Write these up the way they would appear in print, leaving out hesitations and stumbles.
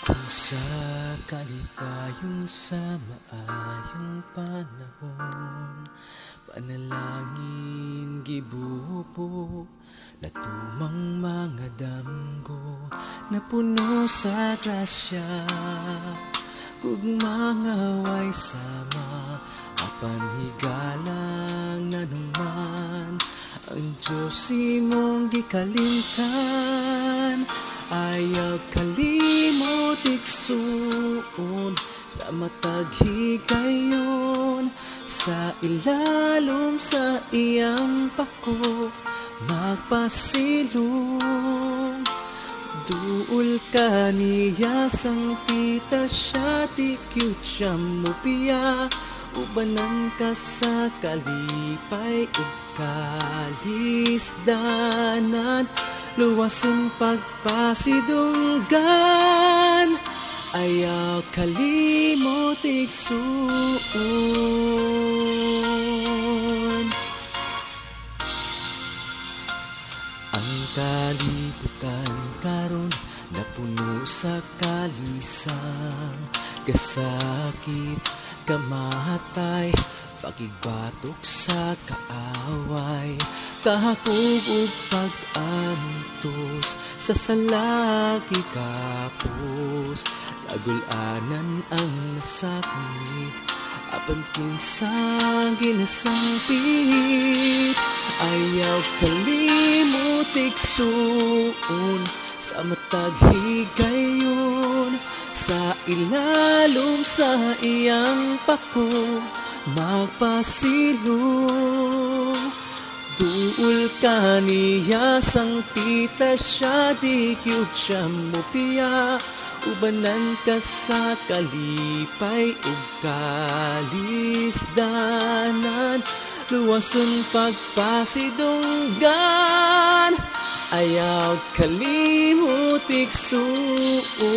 Kung sakali pa yun sa maayong panahon, panalangin gibubo na tumang mga damgo na puno sa grasya, kug mga way sama apan higalang na naman ang Diyos imong gikalimtan. Ayaw kalimot igsuon sa matag higayon, sa ilalom sa iyang pako magpasilong. Duol ka niya sang pita siya, di cute siya mo piya, ubanan ka sa kalipay ug kalisdanan, luwason pagpasidunggan. Ayaw kalimot igsuon. Ang kalibutan karon napuno sa kalisang, kasakit, kamatay, pagigbatok sa kaaway, kahakog ug pag-antos sa salaki kapos, kagul-anan ang nasakmit apan kinsang ginasangpit. Ayaw kalimot igsuon sa matag higayon, sa ilalom sa iyang pako magpasilong. Duol ka niya sang pita siya, di cute siya mo piya, ubanan ka sa kalipay ug kalisdanan, luwason pagpasidunggan. Ayaw kalimot igsuon.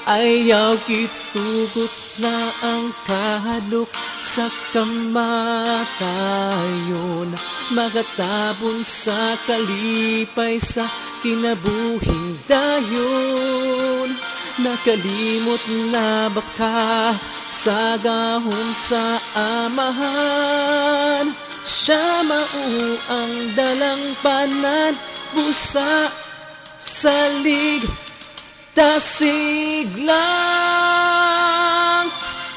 Ayaw kitugot na ang kahadlok sa kamatayon, magatabon sa kalipay sa kinabuhing dayon. Nakalimot na baka sa gahom sa amahan, siya mao ang dalang panan, busa salig tasig lang.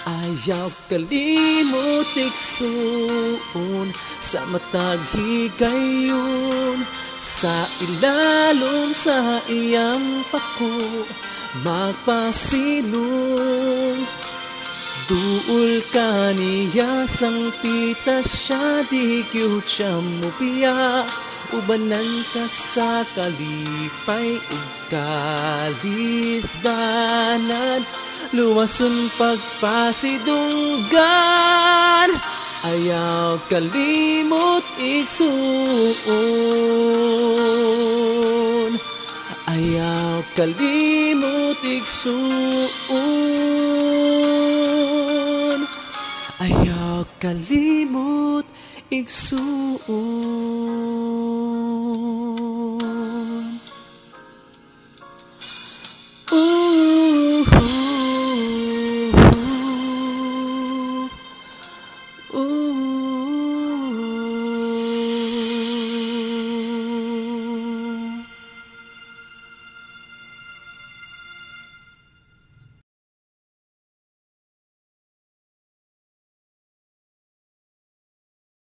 Ayaw kalimot igsuon sa matag higayon, sa ilalom sa iyang pako magpasilong. Duol ka niya sang pita siya, di cute siya mo piya, ubanan ka sa kalipay ug kalisdanan, luwason pagpasidunggan. Ayaw kalimot igsuon. Ayaw kalimot igsuon. Ayaw kalimot igsuon.